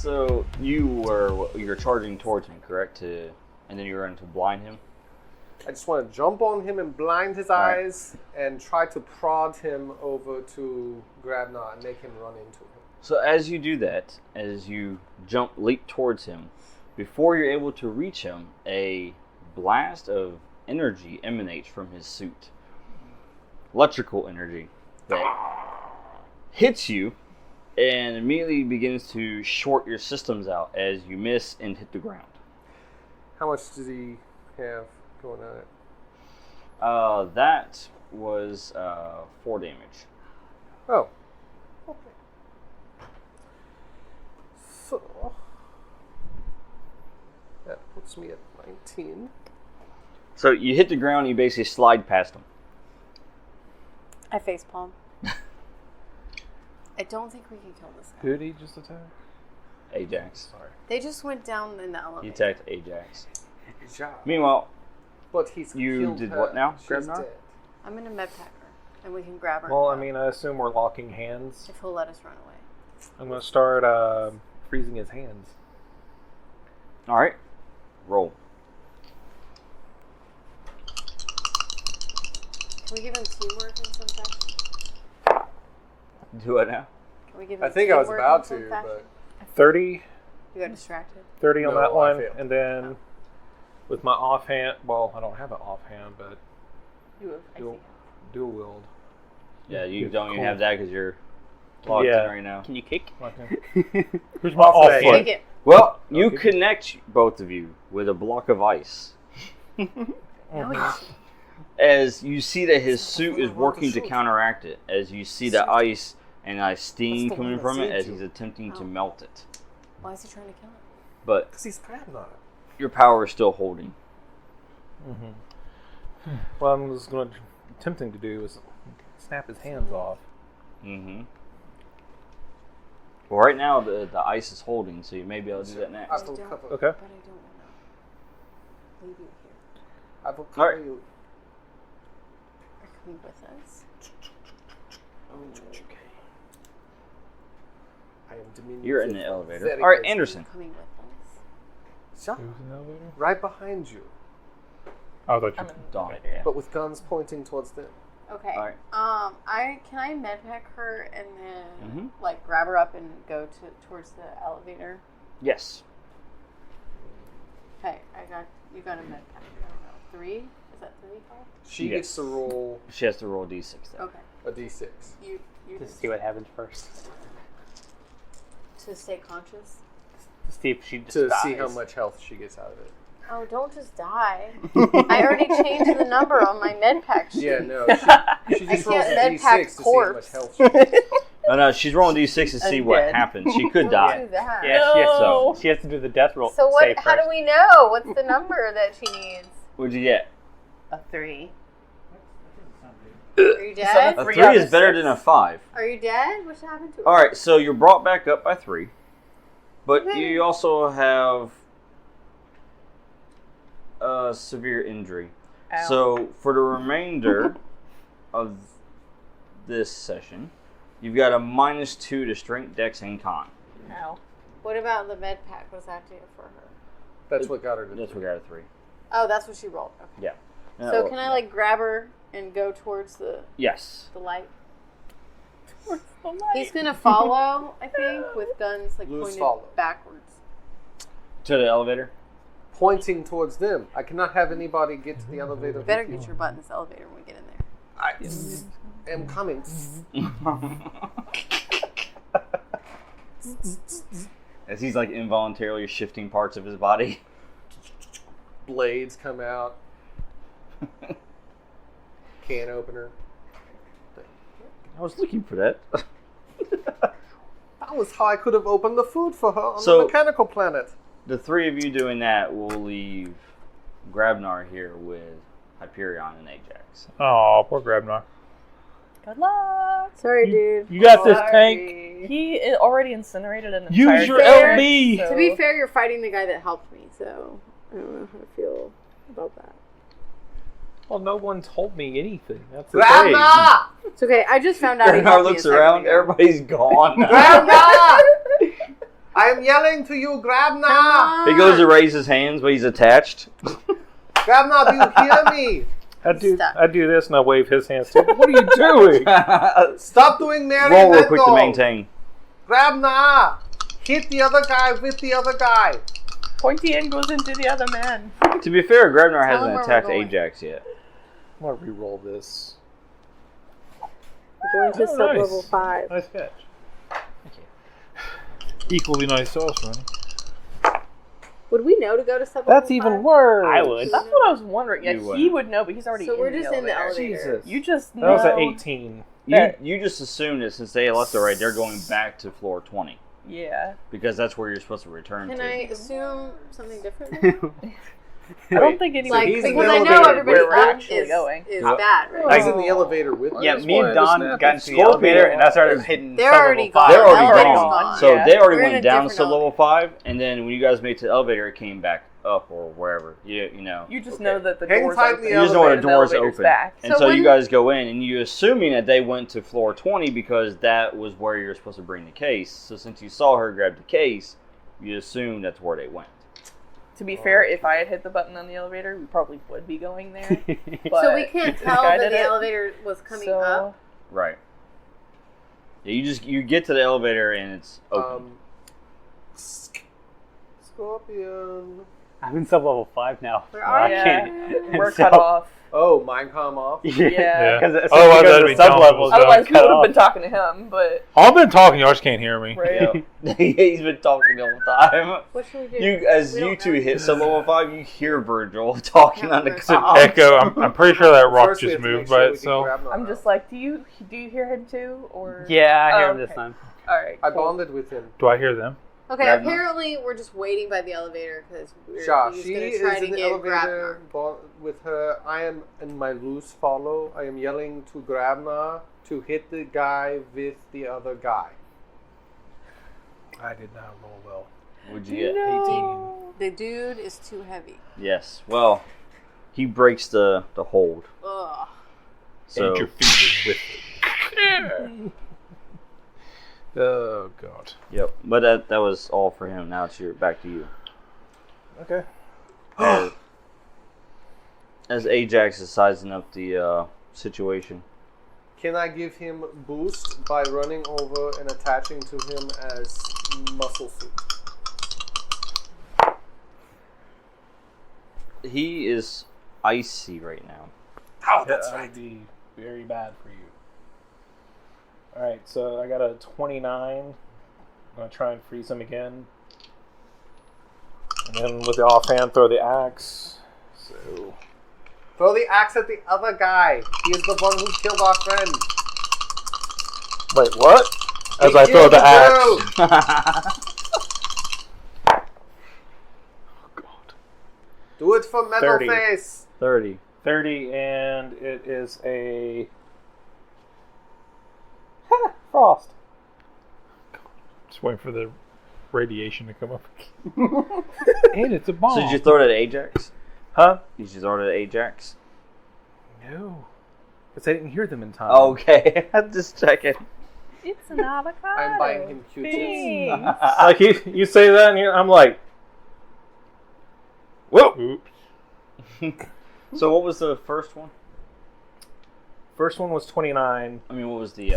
So you're charging towards him, correct? And then you're going to blind him. I just want to jump on him and blind his eyes and try to prod him over to Grabnar and make him run into him. So as you do that, as you leap towards him, before you're able to reach him, a blast of energy emanates from his suit. Electrical energy that hits you and immediately begins to short your systems out as you miss and hit the ground. How much does he have going on it? That was 4 damage. Oh. Okay. So, that puts me at 19. So you hit the ground and you basically slide past him. I facepalm. I don't think we can kill this guy. Who did he just attack? Ajax. Sorry. They just went down in the elevator. You attacked Ajax. Ja. Meanwhile, But he's you killed did her. what now? She's Grabnar? dead. I'm gonna med pack her, and we can grab her. Well, I mean, I assume we're locking hands. if he'll let us run away. I'm going to start freezing his hands. All right, roll. Can we give him teamwork in some fashion? Do it now. Can we give him I think I was teamwork about in some to, fashion? but 30. You got distracted. 30 on No, that I one. failed. And then with my offhand, well, I don't have an offhand, but You have, I think. dual wield. Yeah, you Yeah, don't even cool. have that because you're logged Yeah. in right now. Can you kick? Where's my Offhand. offhand? Take it. Well, you Okay. connect both of you with a block of ice. No, he's- As you see that his suit is working to counteract it, as you see the ice and steam That's the coming one that from it as saved he's you. attempting to Oh. melt it. Why is he trying to kill him? But because he's Grabnar. your power is still holding. What I was attempting to do is snap his hands off. Mm-hmm. Well, right now the ice is holding, so you may be able to do that I next. don't, cover. Okay. but I don't want to leave you here. I will cover Alright. you. Are you coming with us? I am diminutive. You're in the elevator. Very All right, close. Anderson. Are you coming with us? Ja, Who's in the elevator? right behind you, Oh, I thought I'm in Dawn. right there. but with guns pointing towards them. Okay. All right. Can I med pack her and then Mhm. like grab her up and go towards the elevator? Yes. Okay, you got a med pack. I don't know. 3? Is that 3 called? She Yes. gets to roll She has to roll D6 then. Okay. a d6. You To just see what happens first. to stay conscious. To see if she just To dies. see how much health she gets out of it. Oh, don't just die. I already changed the number on my med pack sheet. Yeah, no. She just rolls can't a med pack d6 to see how much corpse. health she gets. Oh, no, she's rolling D6 to see what Undead. happens. She could Don't die. do that. Yeah, No. she has to do the death roll. So what? save How first. do we know? What's the number that she needs? What'd you get? A 3. Are you dead? A Three 3 out is of better 6. than a 5. Are you dead? What's happened to her? All right, so you're brought back up by 3, but Okay. you also have a severe injury. Ow. So for the remainder of this session, you've got a -2 to strength, dex, and con. Ow. What about the med pack? What's that do for her? That's what got her to That's what got a 3. Oh, that's what she rolled. Okay. Yeah. So can I like grab her and go towards the Yes. light? He's gonna follow, I think, with guns like Loose pointed follow. backwards. To the elevator? pointing towards them. I cannot have anybody get to the elevator. Better get your butt in this elevator when we get in there. I am coming. As he's like involuntarily shifting parts of his body. Blades come out. Can opener. I was looking for that. That was how I could have opened the food for her on So- the mechanical planet. The three of you doing that will leave Grabnar here with Hyperion and Ajax. Oh, poor Grabnar. Good luck. Sorry, dude. You got this, tank. He already incinerated an Use entire your fair, LB. so- To be fair, you're fighting the guy that helped me, so I don't know how to feel about that. Well, no one told me anything. That's the Grandma! It's okay. I just found out. he Grabnar helped me looks a second around, ago. everybody's gone. Grandma! I am yelling to you, Grabna! Come on. He goes to raise his hands, but he's attached. Grabna, do you hear me? I do this and I wave his hands too. What are you doing? Stop doing Mary Roll real quick to maintain. Grabna! Hit the other guy with the other guy. Pointy end goes into the other man. To be fair, Grabnar Tell him hasn't where attacked we're going. Ajax yet. I'm going to re-roll this. We're going to Oh, sub-level nice. 5. Nice catch. Equally nice sauce, Ronnie. Would we know to go to sub-level 5? That's even worse. I would. That's what I was wondering. Yeah, You he would know, but he's already So in we're the just in the elevator. Jesus. You just That know. was at 18. You just assumed that since they left already, they're going back to floor 20. Yeah. Because that's where you're supposed to return Can to. I assume something different? I don't think anyone. he's in because the I know elevator everybody's where we're luck actually is, going. is Yep. bad, right? I was in the elevator with Yeah, you. me and Don got into the Scorpion. elevator, and I started hitting They're sub already level 5. gone. They're already Elevator's gone. gone. So Yeah. they already We're in went a down different to level 5, and then when you guys made it to the elevator, it came back up or wherever. You know. You just know that the Hang door's tight in open. the You just know where and the door's elevator's open. back. And So so you when- guys go in, and you assuming that they went to floor 20 because that was where you're supposed to bring the case. So since you saw her grab the case, you assume that's where they went. To be fair, if I had hit the button on the elevator, we probably would be going there. But So we can't this tell guy that did the it, elevator was coming so- up. Right. Yeah, you get to the elevator and it's open. Scorpion. I'm in sub level 5 now. Where so are I you? can't. We're so- cut off. Oh, mine come off. Yeah. Because Otherwise, that'd be sub dumb. levels. Otherwise, we would have been talking to him, but I've been talking, y'all just can't hear me. right. He's been talking the whole time. What should we do? As We you don't two know. hit sub level 5, you hear Virgil talking on the It's It's an comm. echo. I'm pretty sure that rock First we just have to make moved sure by we can itself. grab Nana. I'm just like, do you hear him too, or? Yeah, I hear Oh, him this okay. time. All right. I cool. bonded with him. Do I hear them? Okay, Grab Nana. apparently we're just waiting by the elevator because Sha, he's she going to is try to in the get elevator Grabnar. with her. I am in my loose follow. I am yelling to Grabna to hit the guy with the other guy. I did not roll well. What'd you get? 18. The dude is too heavy. Yes. Well, he breaks the hold. Ugh. So Interfered with it. Oh, God. yep. But that was all for him. Now it's back to you. Okay. As Ajax is sizing up the situation. Can I give him boost by running over and attaching to him as muscle suit? He is icy right now. Oh, That would be very bad for you. Alright, so I got a 29. I'm going to try and freeze him again. And then with the offhand, throw the axe. So, Throw the axe at the other guy. He is the one who killed our friend. wait, what? As He I throw killed the girl. axe. Oh, God. Do it for Metal 30. Face. 30. 30, and it is a frost. Just waiting for the radiation to come up. And it's a bomb. So did you throw it at Ajax? Huh? Did you throw it at Ajax? No. Because I didn't hear them in time. Okay. I'm just checking. It's an avocado. I'm buying him Q-tips. Thanks. Like, you say that, and I'm like, whoa. Oops. So what was the first one? First one was 29, I mean, what was the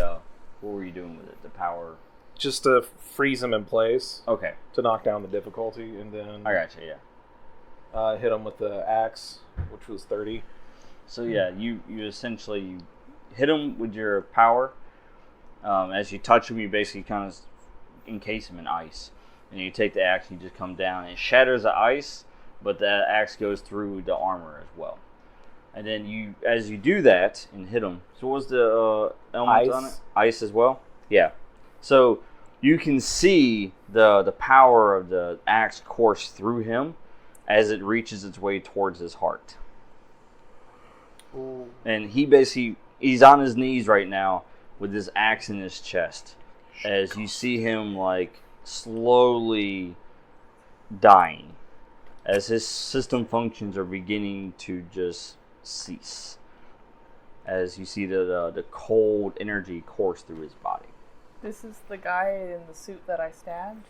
what were you doing with it? The power. just to freeze them in place, Okay. to knock down the difficulty, and then I gotcha. Yeah. hit them with the axe, which was 30. So yeah, you essentially you hit him with your power. As you touch him, you basically kind of encase him in ice, and you take the axe and you just come down and it shatters the ice, but the axe goes through the armor as well. And then you, as you do that and hit him, so what was the element on it? Ice. Ice as well. Yeah. So you can see the power of the axe course through him as it reaches its way towards his heart. Ooh. And he's on his knees right now with this axe in his chest as you see him like slowly dying as his system functions are beginning to just cease as you see the cold energy course through his body. This is the guy in the suit that I stabbed.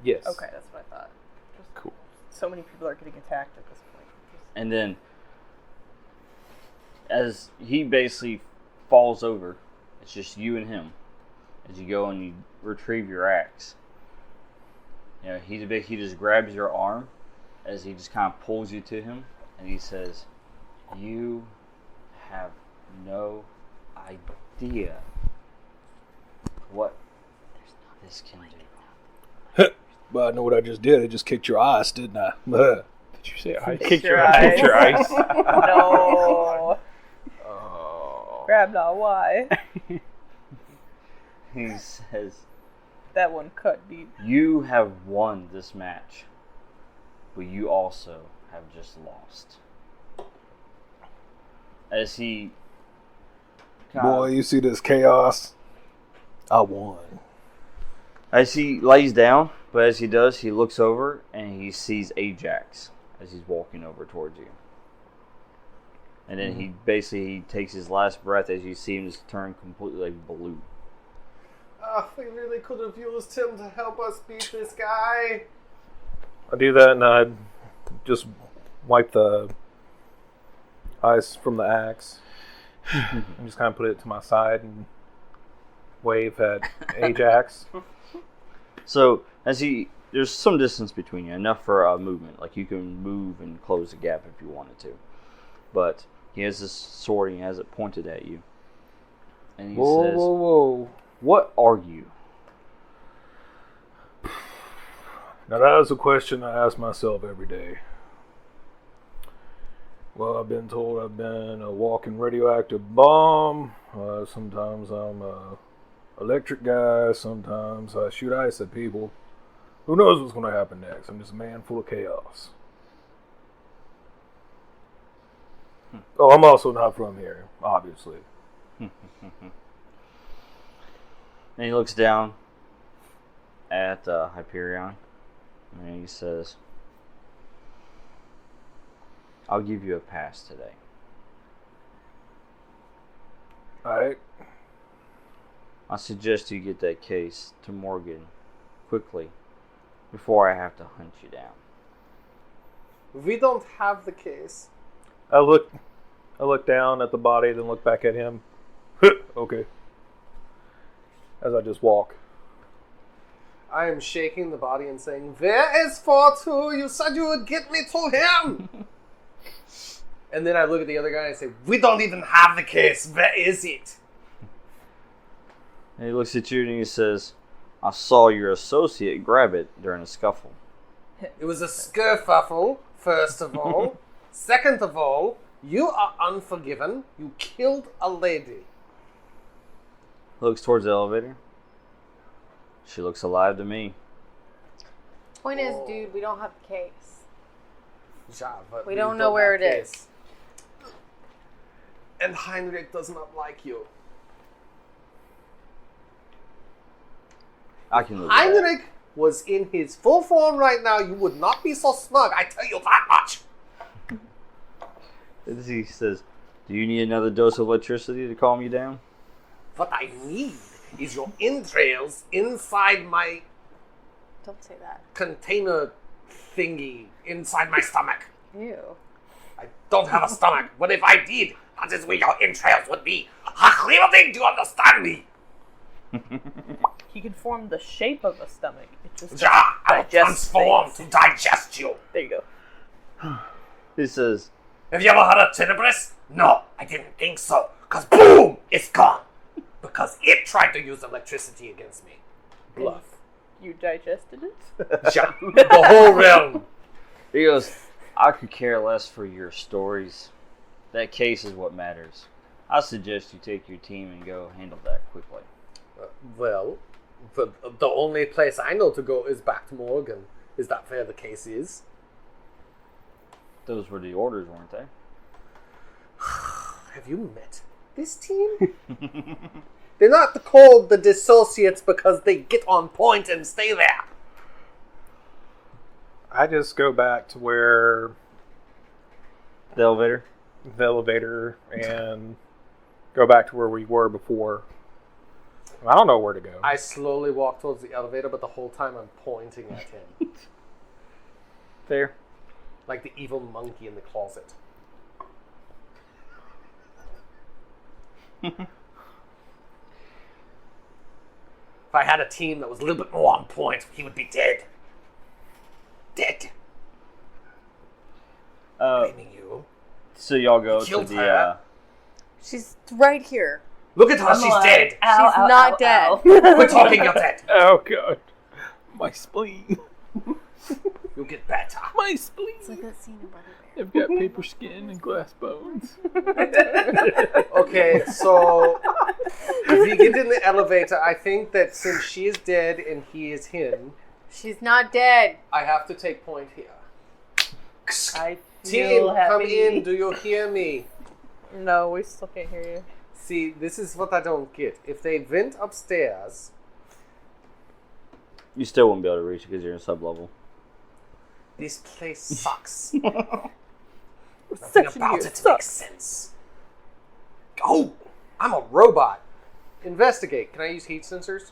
Yes. Okay, that's what I thought. Just Cool. so many people are getting attacked at this point. And then, as he basically falls over, it's just you and him. As you go and you retrieve your axe, you know, he just grabs your arm as he just kind of pulls you to him, and he says, "You have no idea what this can do." Well, I know what I just did. I just kicked your ass, didn't I? Did you say I Kicked kicked your your eyes. ice? No. Oh. Grab not why. He says, That one cut deep. "You have won this match, but you also have just lost." As he Boy, you see this chaos? I won. As he lays down, but as he does, he looks over and he sees Ajax as he's walking over towards you. And then he takes his last breath as you see him just turn completely like blue. We really could have used him to help us beat this guy. I do that and I just wipe the ice from the axe and just kind of put it to my side and wave at Ajax. So as there's some distance between you, enough for movement. Like you can move and close the gap if you wanted to. But he has this sword and he has it pointed at you. And he says, Whoa. "What are you?" Now that is a question I ask myself every day. Well, I've been told I've been a walking radioactive bomb. Sometimes I'm a electric guy. Sometimes I shoot ice at people. Who knows what's going to happen next? I'm just a man full of chaos. Oh, I'm also not from here, obviously. And he looks down at Hyperion and he says, "I'll give you a pass today. Alright. I suggest you get that case to Morgan quickly before I have to hunt you down." We don't have the case. I look down at the body, then look back at him. Okay. As I just walk. I am shaking the body and saying, "Where is 4-2? You said you would get me to him!" And then I look at the other guy and I say, "We don't even have the case. Where is it?" And he looks at you and he says, "I saw your associate grab it during a scuffle." It was a skerfuffle, first of all. Second of all, you are unforgiven. You killed a lady. Looks towards the elevator. She looks alive to me. Point is, dude, we don't have the case. Yeah, but We don't know where have it is. case. And Heinrich does not like you. I can live with that. Heinrich was in his full form right now. You would not be so smug. I tell you that much. He says, "Do you need another dose of electricity to calm you down?" What I need is your entrails inside my Don't say that. container thingy inside my stomach. Ew. I don't have a stomach. What if I did? That is where your entrails would be. Do you understand me? He can form the shape of a stomach. It just Ja, I will digests transform things. to digest you. There you go. He says, Have you ever heard of Tenebris? No, I didn't think so. Because boom, it's gone. Because it tried to use electricity against me. Bluff. You digested it? Ja, the whole realm. he goes, "I could care less for your stories. That case is what matters. I suggest you take your team and go handle that quickly." Well, the only place I know to go is back to Morgan. Is that where the case is? Those were the orders, weren't they? Have you met this team? They're not called the Dizsociates because they get on point and stay there. I just go back to where The elevator? the elevator and go back to where we were before. I don't know where to go. I slowly walk towards the elevator, but the whole time I'm pointing at him. Fair. Like the evil monkey in the closet. If I had a team that was a little bit more on point, he would be dead. Dead. Blaming you. So y'all go to Killed the. her. She's right here. Look at her, she's dead. She's not dead. We're talking, you're dead. Oh god, my spleen. You'll get better. My spleen. It's like that scene in Brother Bear. I've got paper skin and glass bones. Okay, so if you get in the elevator, I think that since she is dead and he is him, She's not dead. I have to take point here. I Team, feel come happy. in. Do you hear me? No, we still can't hear you. See, this is what I don't get. If they went upstairs, You still won't be able to reach it because you're in sub-level. this place sucks. Nothing about it makes sense. Oh, I'm a robot. Investigate. Can I use heat sensors?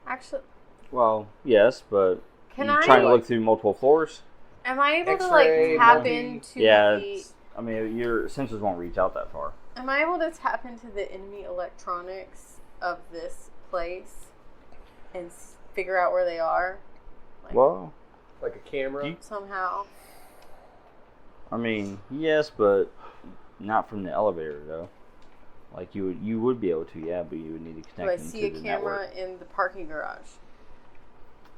Actually, Well, yes, but can you're I? trying to look through multiple floors? Am I able to X-ray, tap multi- into Yeah, the? I mean, your sensors won't reach out that far. Am I able to tap into the enemy electronics of this place and figure out where they are? Like, Well, Like a camera? somehow. I mean, yes, but not from the elevator though. Like you would be able to, yeah, but you would need to Do connect I them see a to the camera network. in the parking garage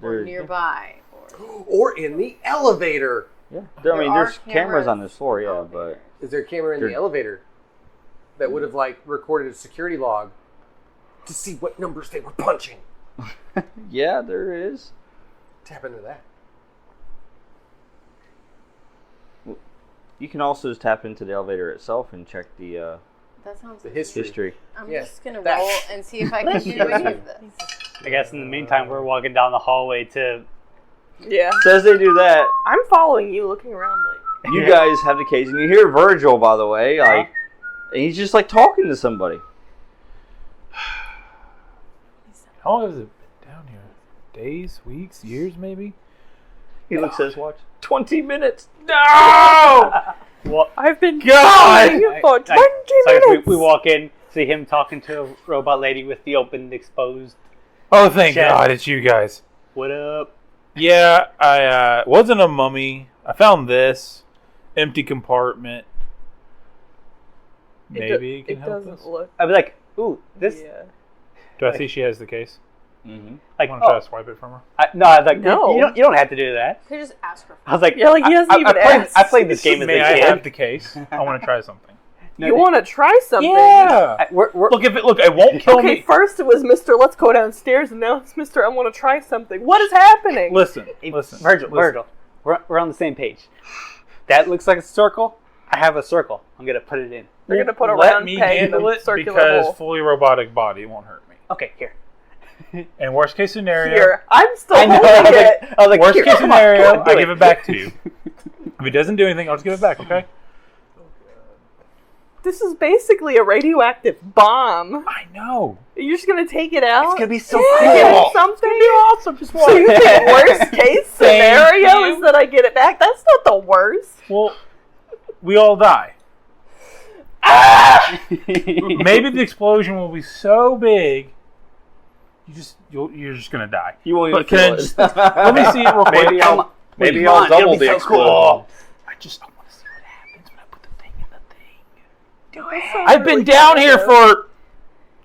or There- nearby? Or Or in the elevator. Yeah, There I mean, are there's cameras on this floor, yeah, elevator. Is there a camera in the There- elevator that would have like recorded a security log to see what numbers they were punching? but yeah, there is. Tap into that. You can also just tap into the elevator itself and check the that sounds. The history. history. I'm Yeah. just gonna That- roll and see if I can do any of this. I guess in the meantime, we're walking down the hallway to. Yeah. Says they do that. I'm following you, looking around like. You guys have the case, and you hear Virgil, by the way, like, and he's just like talking to somebody. How long has it been down here? Days, weeks, years, maybe? He looks at his watch. 20 minutes. No! Well, I've been God! following you for 20 so minutes. we walk in, see him talking to a robot lady with the open, exposed. Oh, thank Chef. God, it's you guys. What up? Yeah, I wasn't a mummy. I found this empty compartment. Maybe it can help doesn't us. look. I'd be like, ooh, this. Yeah. Do I see she has the case? Mm-hmm. Like, I want to try oh, to swipe it from her. no, I was like, No. you don't have to do that. Could just ask her. I was like, Yeah, like he hasn't even asked. I played this game as May a I kid. have the case? I want to try something. You want to try something? Yeah. We're, Look, if it won't kill Okay, me. first it was Mr. Let's go downstairs, and now it's Mr. I want to try something. What is happening? Listen. Virgil, we're on the same page. That looks like a circle. I have a circle. I'm gonna put it in. They're gonna put a Let round me peg in handle a it circular because hole. fully robotic body won't hurt me. Okay, here. And worst case scenario, Here, I'm still I know. holding it. I was like, worst here, case come on, scenario, come on, do I give it back to you. If it doesn't do anything, I'll just give it back. Okay? This is basically a radioactive bomb. I know. You're just gonna take it out? It's gonna be so Yeah, cool. give it something. Awesome. Just So you think worst case scenario you. is that I get it back? That's not the worst. Well, we all die. Maybe the explosion will be so big, you're just gonna die. You won't even But can I feel it. just, let me see it real quick. Maybe Come I'll on, it'll double be the so explosion. cool. I want to see what happens when I put the thing in the thing. Do it. I've been down here for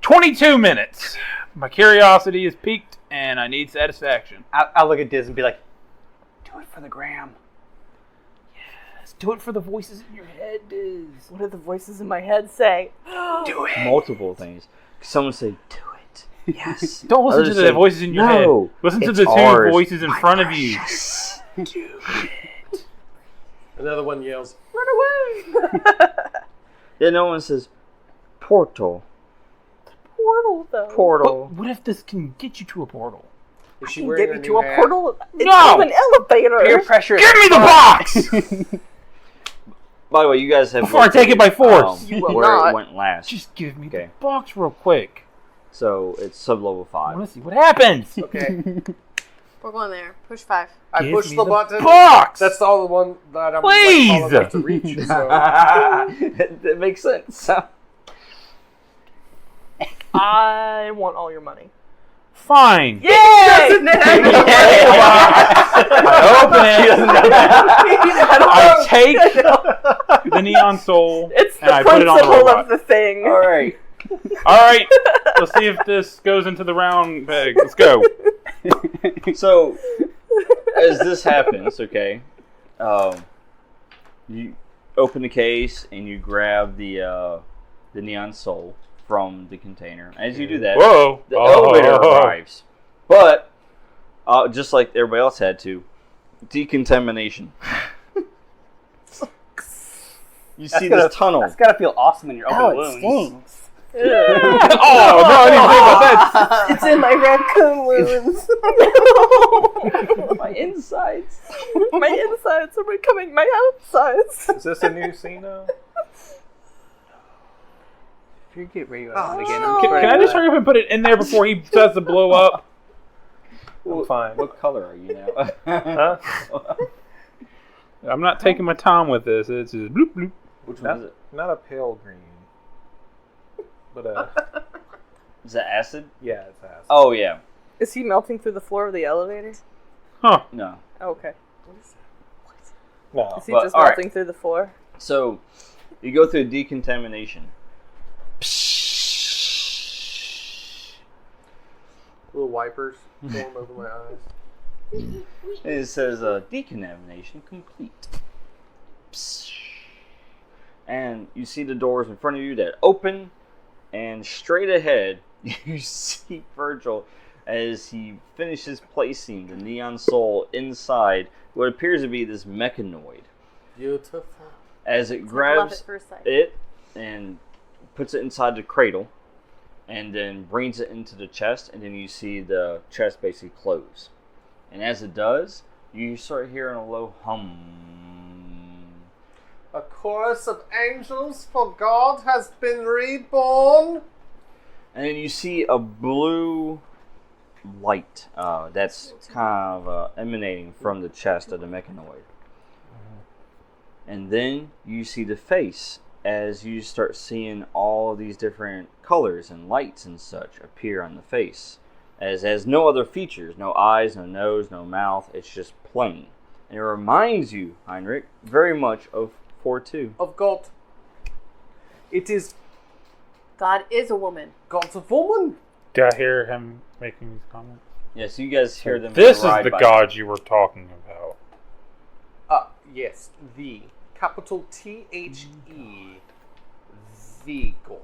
22 minutes. My curiosity is piqued, and I need satisfaction. I'll look at Diz and be like, do it for the gram. Yes, do it for the voices in your head, Diz. What do the voices in my head say? Do it. Multiple things. Someone say, "Do it." Yes. Don't listen Others to the say, voices in your "No, head. Listen to it's the two ours, voices in my front of you. precious." Do it. Another one yells, Run away! Yeah, no one says, "Portal." Portal, though. Portal. But what if this can get you to a portal? "Is she Can wearing get her me new to a hat?" portal? It's No! an elevator. Peer pressure. Give me the box! By the way, you guys have Before I take it by force. You will where not. it went last. Just give me Okay. the box real quick. So it's sub-level I 5. want to see what happens. Okay. We're going there. Push 5. I Give push me the button. box. That's all the one that I'm Please! tall enough to reach. So. That makes sense. I want all your money. Fine. Yay! I open it. I take the neon soul It's and the I put it on the principle robot. of the thing. All right. All right. Let's see if this goes into the round bag. Let's go. So, as this happens, okay, you open the case and you grab the neon soul from the container. As you do that, Whoa. the elevator arrives. But, just like everybody else had to, decontamination. You see this tunnel. That's gotta feel awesome in your open Oh, it wounds. stings. Oh no! I didn't think about that. It's in my raccoon wounds. My insides. My insides are becoming my outsides. Is this a new scene now? If you get radioactive Oh, again, no. can I just hurry up and put it in there before he starts to blow up? I'm fine. What color are you now? Huh? I'm not taking my time with this. It's just bloop bloop. Which one is it? Not a pale green. But, Is that acid? yeah, it's acid. Oh, yeah. Is he melting through the floor of the elevator? Huh. No. Oh, okay. No. Is he But, just all right. melting through the floor? So, you go through decontamination. Little wipers form over my eyes. And it says, decontamination complete. And you see the doors in front of you that open, and straight ahead, you see Virgil as he finishes placing the neon soul inside what appears to be this mechanoid. Beautiful. As it Love grabs at first sight. it and puts it inside the cradle, and then brings it into the chest, and then you see the chest basically close. And as it does, you start hearing a low hum. A chorus of angels for God has been reborn. And then you see a blue light that's kind of emanating from the chest of the mechanoid. And then you see the face as you start seeing all these different colors and lights and such appear on the face. As has no other features, no eyes, no nose, no mouth, it's just plain. And it reminds you, Heinrich, very much of 4-2. Of God. It is God is a woman. God's a woman. Did I hear him making these comments? Yes, you guys hear them. This is ride the by. god you were talking about. Yes, the capital THE. The God.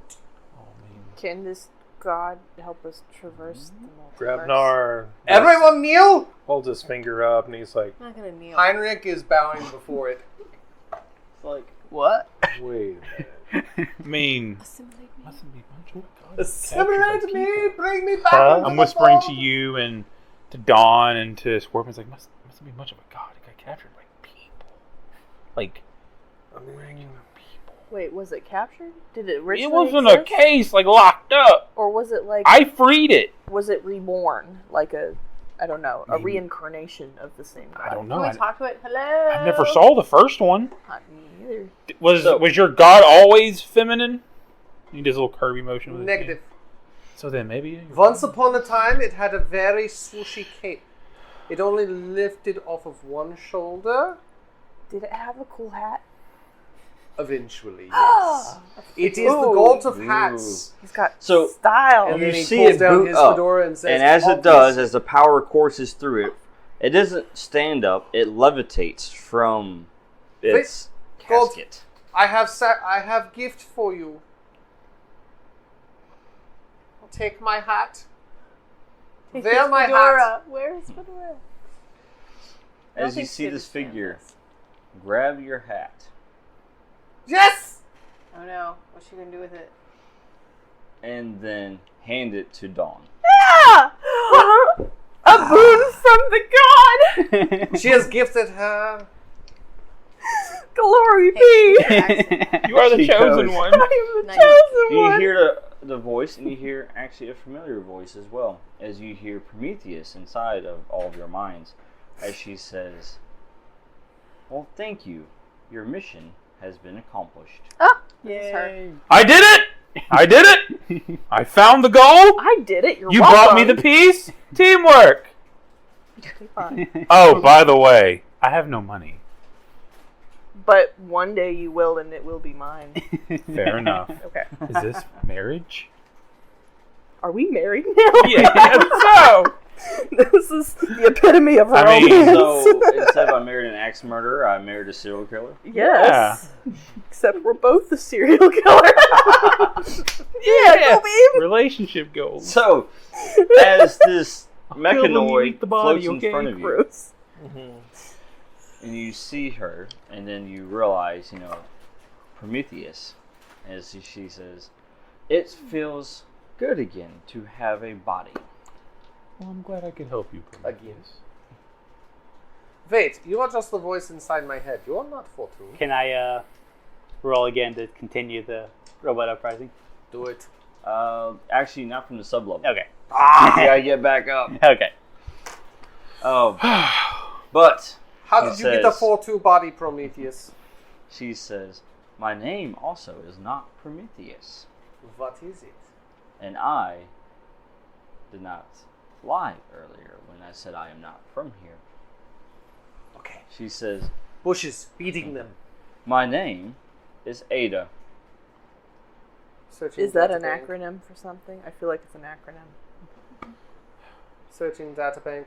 Can this god help us traverse the multiverse? Grabnar Everyone kneel! holds his finger up and he's like, I'm not gonna kneel. Heinrich is bowing before it. It's like, What? wait a minute. I mean, Assimilate me. mustn't be much of a god. Assimilate me, bring me back. Huh? into I'm the whispering to fold. you and to Dawn and to Scorpion's like, mustn't be much of a god. It got captured by people. Like, people. Wait, was it captured? Did it originally It wasn't a exist? case, like, locked up. Or was it like... I freed it. Was it reborn? Like a... I don't know. A Maybe. reincarnation of the same god? I don't Can know. we talk to it? Hello? I never saw the first one. Not me either. Was your god always feminine? He does a little Kirby motion with his hand. Negative. So then maybe... Once upon a time, it had a very swooshy cape. It only lifted off of one shoulder. Did it have a cool hat? Eventually, yes. It is the god of hats. He's got So, style. And you then he see pulls it down boot his up. fedora and says, and as it "Obvious." does, as the power courses through it, it doesn't stand up. It levitates from its God. casket. I have gift for you. Take my hat. Take Wear his my fedora. hat. Where's fedora? I don't As you think see Sid this is fan of figure, this. grab your hat Yes! Oh no. What's she gonna do with it? and then hand it to Dawn. Ah! A boon from the god! She has gifted her. Glory be! You are the She chosen goes. one. I am the Nice. chosen You one! hear the voice, and you hear actually a familiar voice as well, as you hear Prometheus inside of all of your minds, as she says, "Well, thank you. Your mission has been accomplished." Yay. I did it! I did it! I found the goal! I did it. You brought me the piece? Teamwork! Fine. Oh, by the way, I have no money. But one day you will, and it will be mine. Fair enough. Okay. Is this marriage? Are we married now? Yeah, so! This is the epitome of I romance. mean, So, instead of I married an axe murderer, I married a serial killer. Yes. Except we're both the serial killer. Go, babe. Relationship goals. So, as this Kill them, you mechanoid eat the body, floats in front of you, Gross. and you see her, and then you realize, Prometheus, as she says, "It feels good again to have a body." Well, I'm glad I could help you. Prometheus. Wait, you are just the voice inside my head. You are not Fortune. Can I roll again to continue the robot uprising? Do it. Actually, not from the sub-level. Okay. You gotta get back up. Okay. But How She did you get a says- 4-2 body, Prometheus? she says, "My name also is not Prometheus, What is it? and I did not lie earlier when I said I am not from here." Okay. She says, Bushes, beating them. "My name is Ada." Searching Is that an databank. acronym for something? I feel like it's an acronym. Searching databank.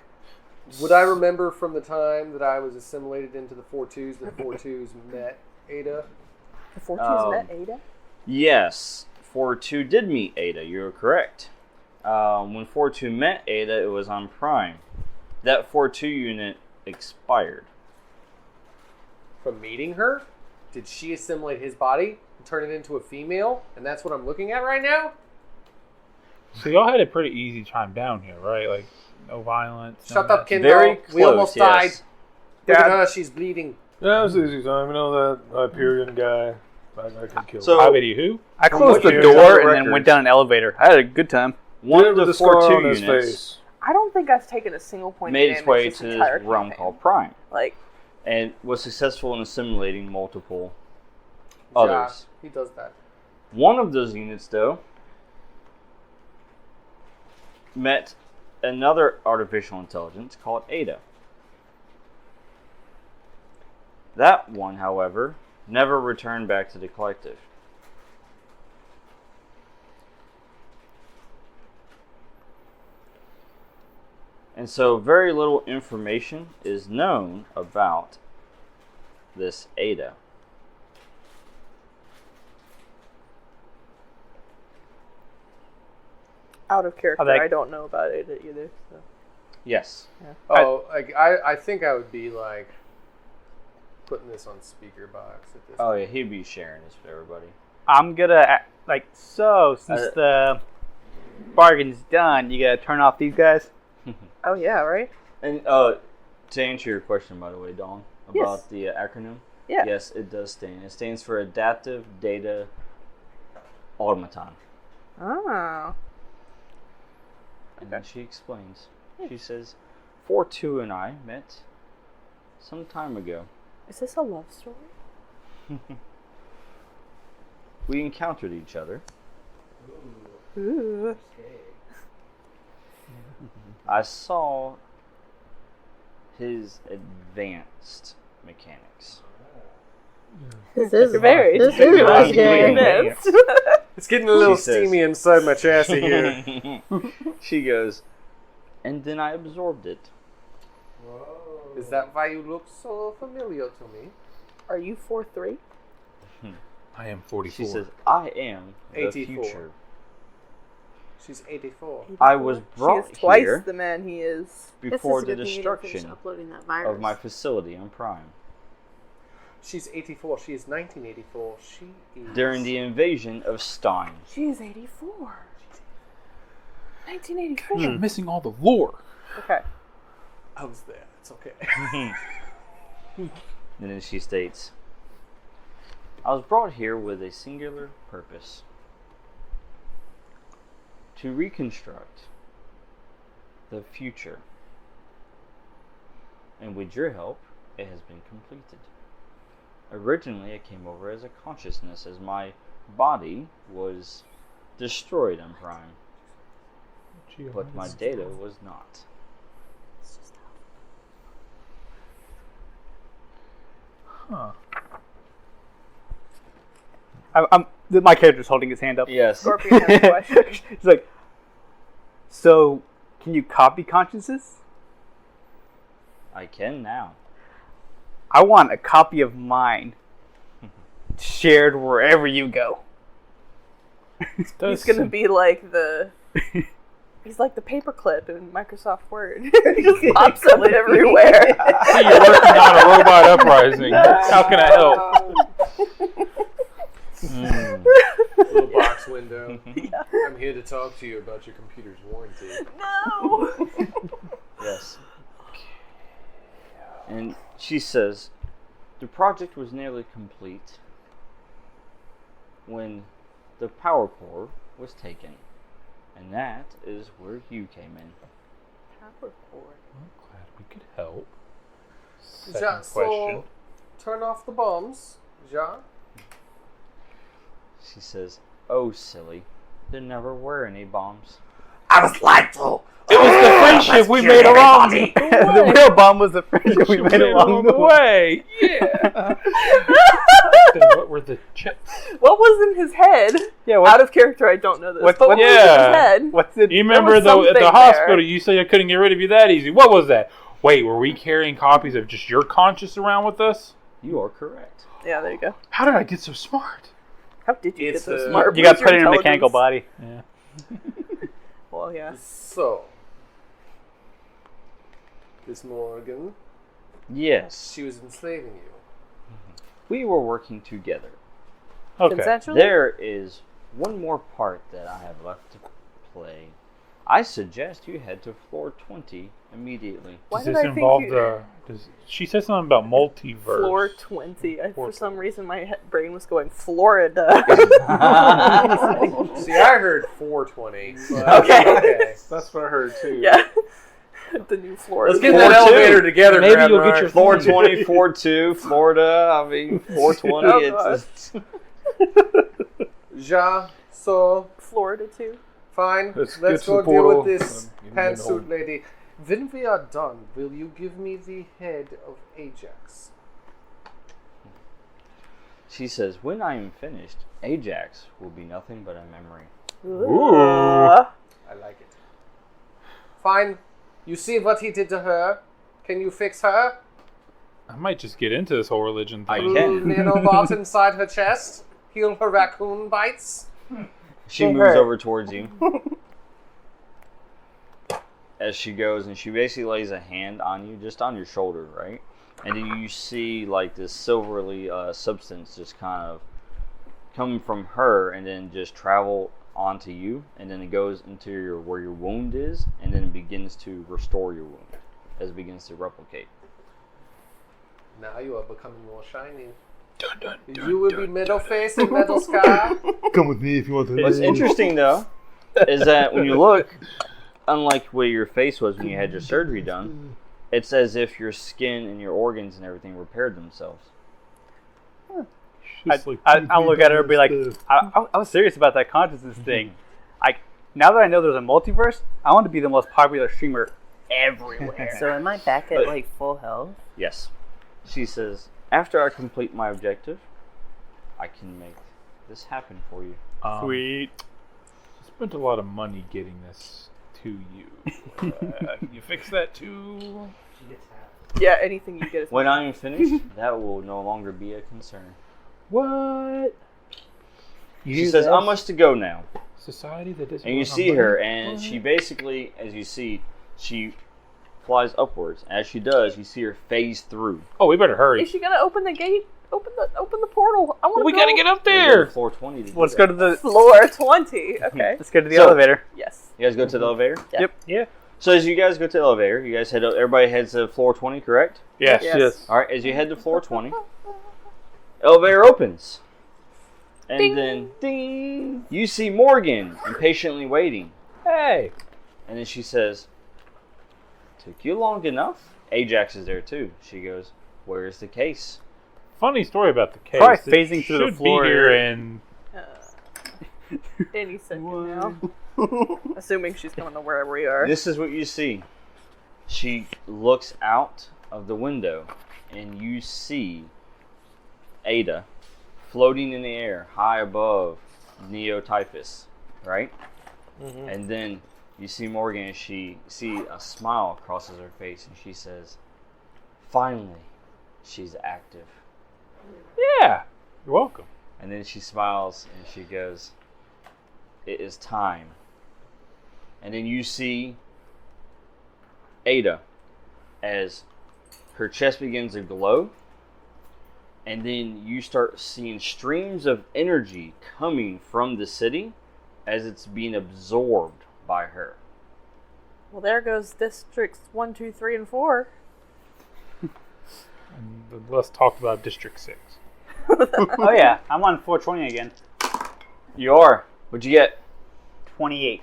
Would I remember from the time that I was assimilated into the 4-2s that 4-2s met Ada? The Fortunes met Ada? Yes, 4-2 did meet Ada. You're correct. When 4-2 met Ada, it was on Prime. That 4-2 unit expired. From meeting her? Did she assimilate his body and turn it into a female? And that's what I'm looking at right now? So y'all had a pretty easy time down here, right? Like, no violence. Shut no up, mess. Kendall. Very We close, almost yes. died. Look at Dad. her, she's bleeding. Yeah, it's easy time. You know that Hyperion guy? I can kill So- him. Hypity who? I From closed what the you hear on door the and then records- went down an elevator. I had a good time. One of With the scar 4-2 on his units face. I don't think I've taken a single point made of its damage way this to entire this realm campaign. called Prime, Like, and was successful in assimilating multiple others. Yeah, he does that. One of those units, though, met another artificial intelligence called Ada. That one, however, never returned back to the collective. And so very little information is known about this Ada. out of character, like- I don't know about Ada either. So. Yes. Oh, like I think I would be like putting this on speaker box at this. Oh yeah, he'd be sharing this with everybody. I'm gonna since the bargain's done, you gotta turn off these guys. Oh yeah, right. And to answer your question, by the way, Dawn, about Yes. the acronym, Yeah. yes, it does stand. It stands for Adaptive Data Automaton. Oh. And then she explains. She says, 4-2 and I met some time ago. Is this a love story? We encountered each other. Ooh. I saw his advanced mechanics. This is Very. This is Very scary. advanced. It's getting a little She says- steamy inside my chassis here. She goes, and then I absorbed it. Is that why you look so familiar to me? Are you 4'3"? I am 44. She says, I am the 84. future. She's 84. I was brought She is twice here the man he is. before This the is a good thing you didn't finish destruction uploading that virus. of my facility on Prime. She's 84. She is 1984. She is. During the invasion of Stein. She is 84. 1984. You're missing all the lore. Okay. I was there. It's okay. And then she states, I was brought here with a singular purpose. to reconstruct the future. And with your help, it has been completed. Originally, it came over as a consciousness as my body was destroyed on Prime. But my data was not. Huh. My character's holding his hand up. Yes. Scorpion has a question. He's like, so, can you copy consciousness? I can now. I want a copy of mine shared wherever you go. He's gonna be like the. He's like the paperclip in Microsoft Word. He just pops up everywhere. See, you're working on a robot uprising. How can I help? Little box window. Yeah. I'm here to talk to you about your computer's warranty. No. Yes. And she says, the project was nearly complete when the power core was taken. And that is where you came in. Power cord. I'm glad we could help. Ja, Second so question. turn off the bombs, Ja. She says, oh, silly. There never were any bombs. I was lied to. It was the friendship we made along the The real bomb was the friendship we made along the way. way. Yeah. Then what were the chips? What was in his head? Yeah, Out of character, I don't know this. what- but what was in yeah. his head? What's it? You remember was though at the something hospital, there. you said I couldn't get rid of you that easy. What was that? Wait, were we carrying copies of just your conscious around with us? You are correct. Yeah, there you go. How did I get so smart? How did you It's, get so uh, smart? You got Where's your put in a mechanical intelligence? body. Yeah. Well, yeah. So, this Morgan, Yes. she was enslaving you. We were working together. Okay. Consensually? There is one more part that I have left to play. I suggest you head to floor 20 immediately. Why Does did this I think involve you... the? She said something about multiverse. Floor 20. For 20. some reason, my brain was going Florida. See, I heard 420. But Okay. That's what I heard too. Yeah. The new Florida. Let's get Floor that two. elevator together, Maybe Grandma. you'll get your Floor 20, floor 2, Florida. I mean, 420. Oh, it's Ja, so, Florida too. fine. Let's Let's get to go the deal portal. with this Give me an pantsuit old- lady. When we are done, will you give me the head of Ajax? She says, when I am finished, Ajax will be nothing but a memory. Ooh. I like it. Fine. You see what he did to her? Can you fix her? I might just get into this whole religion I thing. can. Nanobot inside her chest? Heal her raccoon bites? She It moves hurt. over towards you. As she goes, and she basically lays a hand on you, just on your shoulder, right? And then you see like this silverly substance just kind of come from her, and then just travel onto you, and then it goes into where your wound is, and then it begins to restore your wound as it begins to replicate. Now you are becoming more shiny. Dun, dun, dun, You will dun, be Metal Face and Metal Scar. Come with me if you want to. What's interesting though is that when you look, unlike where your face was when you had your surgery done, it's as if your skin and your organs and everything repaired themselves. Just like I'll look at her and be like, I was serious about that consciousness thing. Now that I know there's a multiverse, I want to be the most popular streamer everywhere. So am I back at like full health? Yes. She says, after I complete my objective, I can make this happen for you. Sweet. I spent a lot of money getting this to you. Can you fix that too? Yeah, anything you get is When I am finished, that will no longer be a concern. What? She says, I must to go now. Society that doesn't. And you work on see money? her, and she basically, as you see, she flies upwards. As she does, you see her phase through. Oh, we better hurry. Is she gonna open the gate? Open the portal. I want to We gotta get up You go to there. floor 20. To do Let's that. go to the floor 20. Okay. let's go to the So- elevator. Yes. You guys go to the elevator? Yep. Yeah. So as you guys go to the elevator, you guys head up, everybody heads to floor 20, correct? Yes. Yes. Alright, as you head to floor 20, elevator opens. And Ding. then, ding, you see Morgan impatiently waiting. Hey. And then she says, took you long enough. Ajax is there too. She goes, where's the case? Funny story about the case. Probably It phasing through the should floor. be here in Any second now. Assuming she's coming to where we are. This is what you see. She looks out of the window, and you see Ada floating in the air high above Neo-Typhus, right? Mm-hmm. And then you see Morgan, and she see a smile crosses her face, and she says, finally, she's active. Yeah. You're welcome. And then she smiles, and she goes, it is time. And then you see Ada as her chest begins to glow, and then you start seeing streams of energy coming from the city as it's being absorbed by her. Well, there goes districts 1, 2, 3, and 4. And the less talked about District 6. Oh yeah, I'm on 420 again. You are. What'd you get? 28.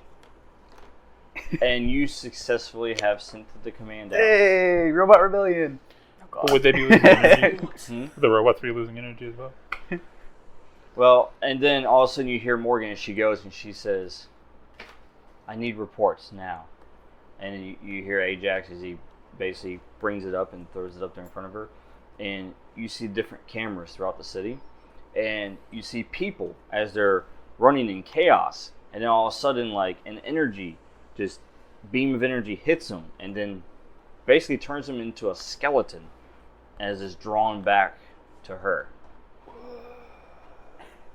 And you successfully have sent the command out. Hey, Robot Rebellion. But would they be losing energy? Hmm? The robots be losing energy as well? Well, and then all of a sudden you hear Morgan, and she goes and she says, I need reports now. And you hear Ajax as he basically brings it up and throws it up there in front of her. And you see different cameras throughout the city. And you see people as they're running in chaos. And then all of a sudden, like, an energy, just beam of energy hits them. And then basically turns them into a skeleton as is drawn back to her.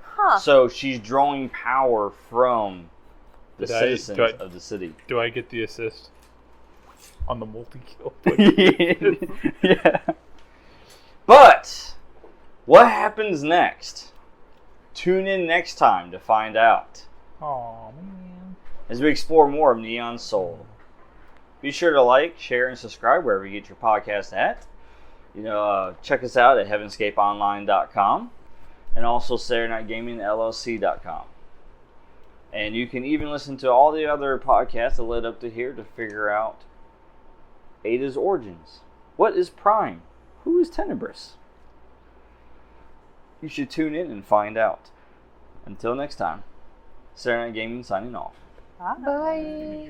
Huh. So she's drawing power from the Did I- citizens do I- of the city. Do I get the assist on the multi-kill? Yeah. But what happens next? Tune in next time to find out Aw, man. as we explore more of Neon Soul. Be sure to like, share, and subscribe wherever you get your podcast at. Check us out at heavenscapeonline.com and also SaturdayNightGamingLLC.com. And you can even listen to all the other podcasts that led up to here to figure out Ada's origins. What is Prime? Who is Tenebris? You should tune in and find out. Until next time, Saturday Night Gaming signing off. Bye.